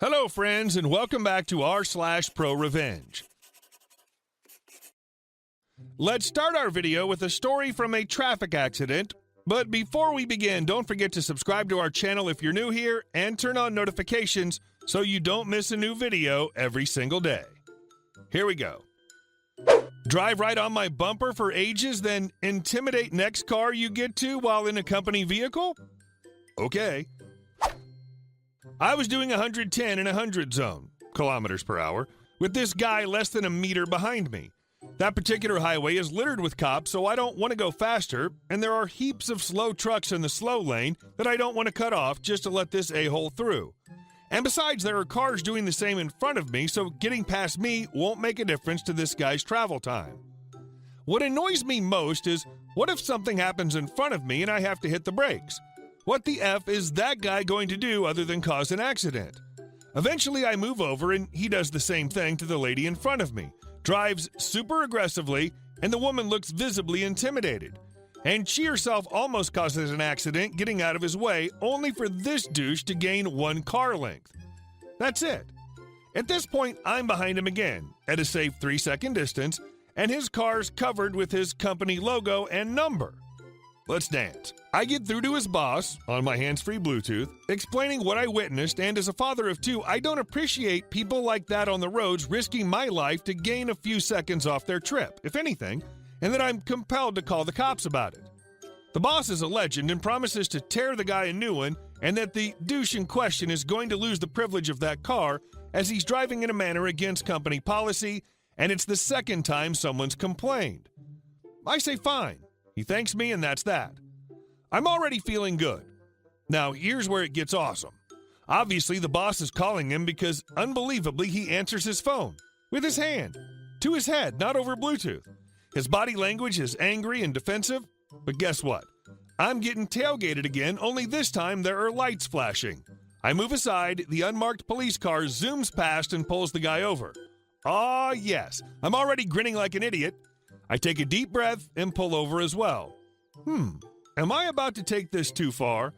Hello, friends, and welcome back to r/ProRevenge. Let's start our video with a story from a traffic accident. But before we begin, don't forget to subscribe to our channel if you're new here and turn on notifications so you don't miss a new video every single day. Here we go. Drive right on my bumper for ages, then intimidate next car you get to while in a company vehicle? Okay. I was doing 110 in a 100 zone, kilometers per hour, with this guy less than a meter behind me. That particular highway is littered with cops, so I don't want to go faster, and there are heaps of slow trucks in the slow lane that I don't want to cut off just to let this a-hole through. And besides, there are cars doing the same in front of me, so getting past me won't make a difference to this guy's travel time. What annoys me most is, what if something happens in front of me and I have to hit the brakes? What the F is that guy going to do other than cause an accident? Eventually, I move over and he does the same thing to the lady in front of me, drives super aggressively, and the woman looks visibly intimidated. And she herself almost causes an accident getting out of his way, only for this douche to gain one car length. That's it. At this point, I'm behind him again, at a safe 3-second distance, and his car's covered with his company logo and number. Let's dance. I get through to his boss, on my hands-free Bluetooth, explaining what I witnessed, and as a father of two, I don't appreciate people like that on the roads risking my life to gain a few seconds off their trip, if anything, and that I'm compelled to call the cops about it. The boss is a legend and promises to tear the guy a new one, and that the douche in question is going to lose the privilege of that car as he's driving in a manner against company policy, and it's the second time someone's complained. I say fine. He thanks me, and that's that. I'm already feeling good. Now, here's where it gets awesome. Obviously, the boss is calling him because, unbelievably, he answers his phone with his hand to his head, not over Bluetooth. His body language is angry and defensive, but guess what? I'm getting tailgated again, only this time there are lights flashing. I move aside, the unmarked police car zooms past and pulls the guy over. Ah, yes, I'm already grinning like an idiot. I take a deep breath and pull over as well. Am I about to take this too far?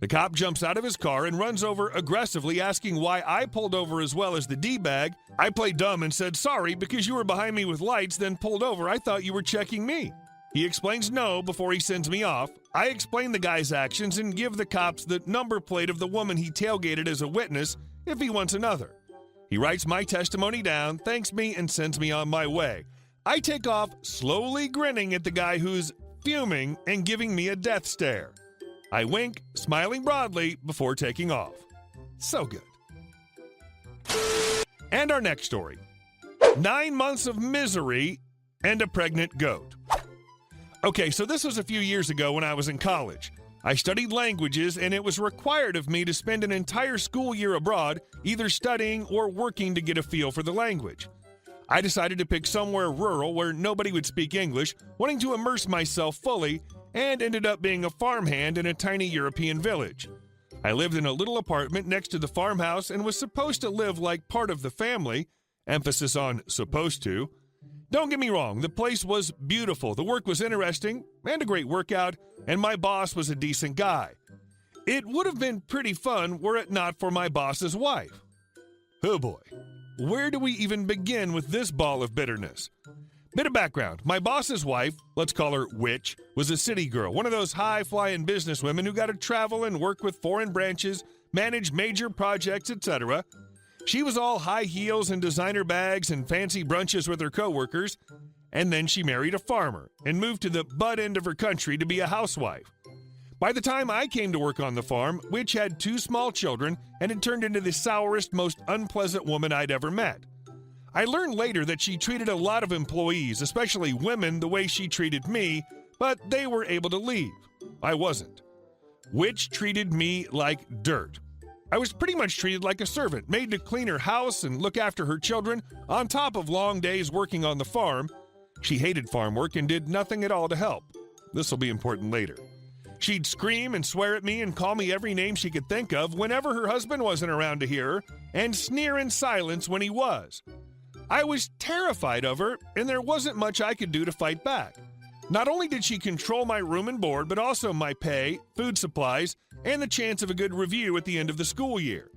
The cop jumps out of his car and runs over aggressively, asking why I pulled over as well as the D-bag. I played dumb and said, sorry, because you were behind me with lights, then pulled over. I thought you were checking me. He explains no before he sends me off. I explain the guy's actions and give the cops the number plate of the woman he tailgated as a witness if he wants another. He writes my testimony down, thanks me, and sends me on my way. I take off, slowly grinning at the guy who's fuming and giving me a death stare. I wink, smiling broadly before taking off. So good. And our next story. 9 months of misery and a pregnant goat. Okay, so this was a few years ago when I was in college. I studied languages, and it was required of me to spend an entire school year abroad, either studying or working to get a feel for the language. I decided to pick somewhere rural where nobody would speak English, wanting to immerse myself fully, and ended up being a farmhand in a tiny European village. I lived in a little apartment next to the farmhouse and was supposed to live like part of the family, emphasis on supposed to. Don't get me wrong, the place was beautiful, the work was interesting, and a great workout, and my boss was a decent guy. It would have been pretty fun were it not for my boss's wife. Oh boy. Where do we even begin with this ball of bitterness? Bit of background. My boss's wife, let's call her Witch, was a city girl, one of those high-flying businesswomen who got to travel and work with foreign branches, manage major projects, etc. She was all high heels and designer bags and fancy brunches with her coworkers, and then she married a farmer and moved to the butt end of her country to be a housewife. By the time I came to work on the farm, Witch had 2 small children and had turned into the sourest, most unpleasant woman I'd ever met. I learned later that she treated a lot of employees, especially women, the way she treated me, but they were able to leave. I wasn't. Witch treated me like dirt. I was pretty much treated like a servant, made to clean her house and look after her children, on top of long days working on the farm. She hated farm work and did nothing at all to help. This will be important later. She'd scream and swear at me and call me every name she could think of whenever her husband wasn't around to hear her, and sneer in silence when he was. I was terrified of her, and there wasn't much I could do to fight back. Not only did she control my room and board, but also my pay, food supplies, and the chance of a good review at the end of the school year.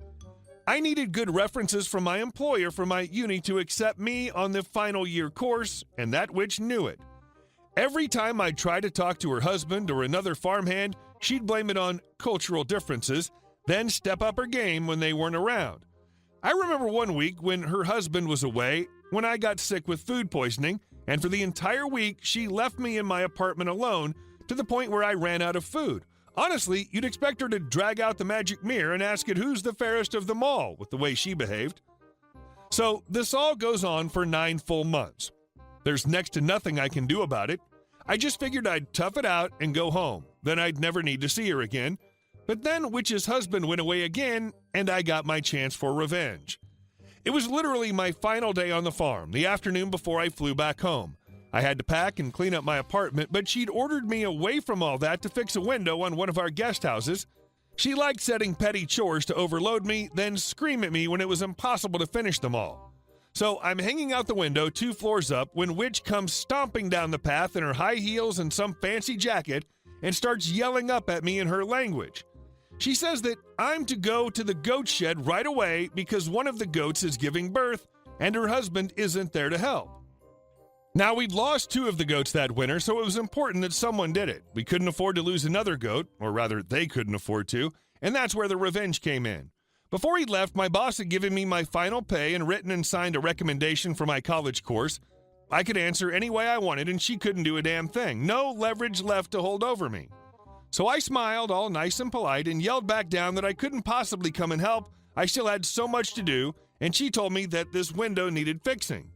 I needed good references from my employer for my uni to accept me on the final year course, and that witch knew it. Every time I tried to talk to her husband or another farmhand, she'd blame it on cultural differences, then step up her game when they weren't around. I remember one week when her husband was away, when I got sick with food poisoning, and for the entire week, she left me in my apartment alone to the point where I ran out of food. Honestly, you'd expect her to drag out the magic mirror and ask it who's the fairest of them all, with the way she behaved. So this all goes on for 9 full months. There's next to nothing I can do about it. I just figured I'd tough it out and go home. Then I'd never need to see her again. But then Witch's husband went away again, and I got my chance for revenge. It was literally my final day on the farm, the afternoon before I flew back home. I had to pack and clean up my apartment, but she'd ordered me away from all that to fix a window on one of our guest houses. She liked setting petty chores to overload me, then scream at me when it was impossible to finish them all. So I'm hanging out the window 2 floors up when Witch comes stomping down the path in her high heels and some fancy jacket and starts yelling up at me in her language. She says that I'm to go to the goat shed right away because one of the goats is giving birth and her husband isn't there to help. Now, we'd lost 2 of the goats that winter, so it was important that someone did it. We couldn't afford to lose another goat, or rather, they couldn't afford to, and that's where the revenge came in. Before he left, my boss had given me my final pay and written and signed a recommendation for my college course. I could answer any way I wanted, and she couldn't do a damn thing. No leverage left to hold over me. So I smiled, all nice and polite, and yelled back down that I couldn't possibly come and help. I still had so much to do, and she told me that this window needed fixing.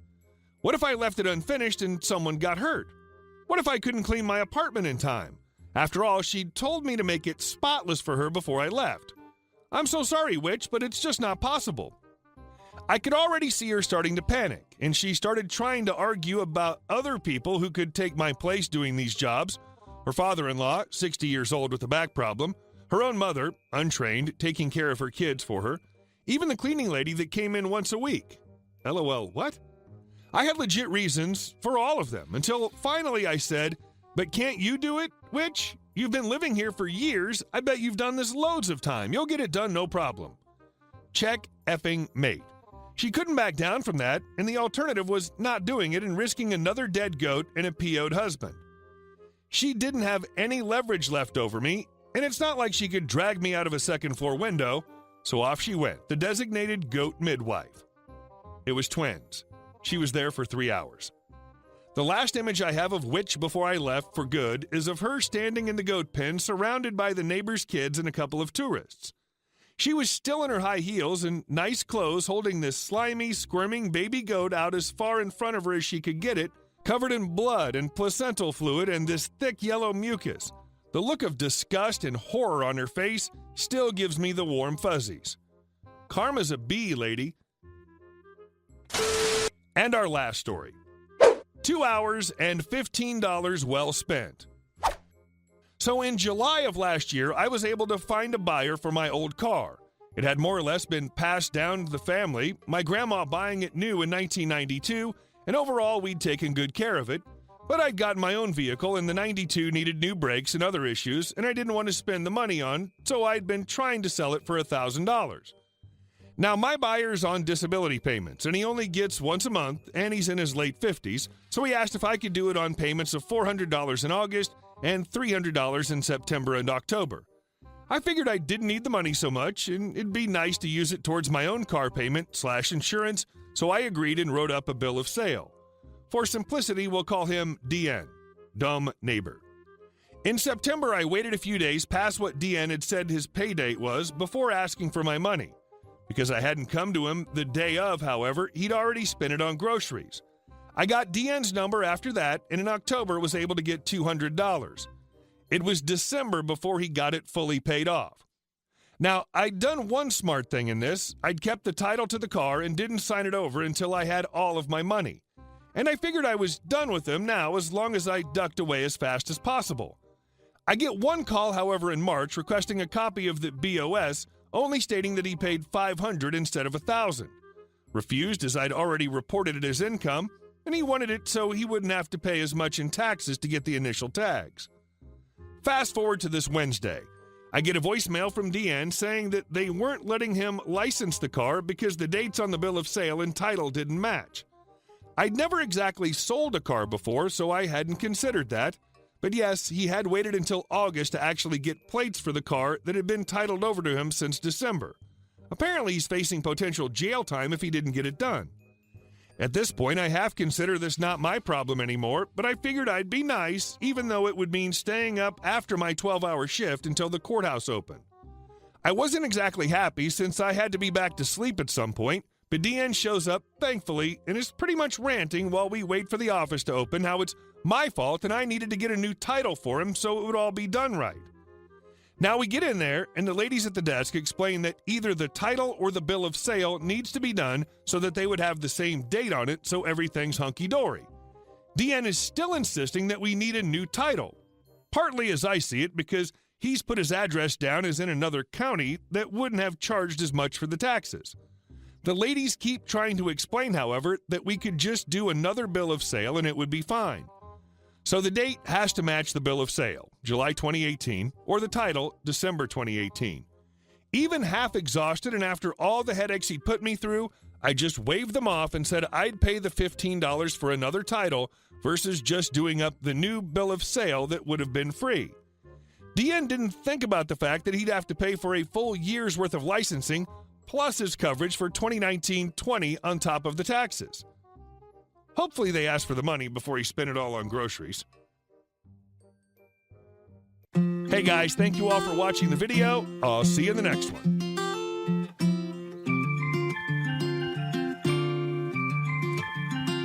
What if I left it unfinished and someone got hurt? What if I couldn't clean my apartment in time? After all, she'd told me to make it spotless for her before I left. I'm so sorry, Witch, but it's just not possible. I could already see her starting to panic, and she started trying to argue about other people who could take my place doing these jobs. Her father-in-law, 60 years old with a back problem, her own mother, untrained, taking care of her kids for her, even the cleaning lady that came in once a week. LOL, what? I had legit reasons for all of them, until finally I said, "But can't you do it, Witch? You've been living here for years. I bet you've done this loads of time. You'll get it done, no problem." Check effing mate. She couldn't back down from that, and the alternative was not doing it and risking another dead goat and a PO'd husband. She didn't have any leverage left over me, and it's not like she could drag me out of a second-floor window, so off she went, the designated goat midwife. It was twins. She was there for 3 hours. The last image I have of Witch before I left for good is of her standing in the goat pen surrounded by the neighbor's kids and a couple of tourists. She was still in her high heels and nice clothes, holding this slimy, squirming baby goat out as far in front of her as she could get it, covered in blood and placental fluid and this thick yellow mucus. The look of disgust and horror on her face still gives me the warm fuzzies. Karma's a bee, lady. And our last story. 2 hours and $15 well spent. So in July of last year, I was able to find a buyer for my old car. It had more or less been passed down to the family, my grandma buying it new in 1992, and overall we'd taken good care of it. But I'd gotten my own vehicle, and the 92 needed new brakes and other issues, and I didn't want to spend the money on, so I'd been trying to sell it for $1,000. Now, my buyer's on disability payments, and he only gets once a month, and he's in his late 50s, so he asked if I could do it on payments of $400 in August and $300 in September and October. I figured I didn't need the money so much, and it'd be nice to use it towards my own car payment/insurance, so I agreed and wrote up a bill of sale. For simplicity, we'll call him DN, Dumb Neighbor. In September, I waited a few days past what DN had said his pay date was before asking for my money. Because I hadn't come to him the day of, however, he'd already spent it on groceries. I got DN's number after that, and in October was able to get $200. It was December before he got it fully paid off. Now, I'd done one smart thing in this. I'd kept the title to the car and didn't sign it over until I had all of my money. And I figured I was done with him now as long as I ducked away as fast as possible. I get one call, however, in March requesting a copy of the BOS, only stating that he paid $500 instead of $1,000. Refused as I'd already reported it as income, and he wanted it so he wouldn't have to pay as much in taxes to get the initial tags. Fast forward to this Wednesday. I get a voicemail from Deanne saying that they weren't letting him license the car because the dates on the bill of sale and title didn't match. I'd never exactly sold a car before, so I hadn't considered that. But yes, he had waited until August to actually get plates for the car that had been titled over to him since December. Apparently, he's facing potential jail time if he didn't get it done. At this point, I half consider this not my problem anymore, but I figured I'd be nice, even though it would mean staying up after my 12-hour shift until the courthouse opened. I wasn't exactly happy since I had to be back to sleep at some point, but Deanne shows up, thankfully, and is pretty much ranting while we wait for the office to open how it's my fault and I needed to get a new title for him so it would all be done right. Now we get in there, and the ladies at the desk explain that either the title or the bill of sale needs to be done so that they would have the same date on it so everything's hunky-dory. Deanne is still insisting that we need a new title, partly as I see it because he's put his address down as in another county that wouldn't have charged as much for the taxes. The ladies keep trying to explain, however, that we could just do another bill of sale and it would be fine. So the date has to match the bill of sale, July 2018, or the title, December 2018. Even half exhausted and after all the headaches he put me through, I just waved them off and said I'd pay the $15 for another title versus just doing up the new bill of sale that would have been free. Deanne didn't think about the fact that he'd have to pay for a full year's worth of licensing plus his coverage for 2019-20 on top of the taxes. Hopefully they ask for the money before he spent it all on groceries. Hey guys, thank you all for watching the video. I'll see you in the next one.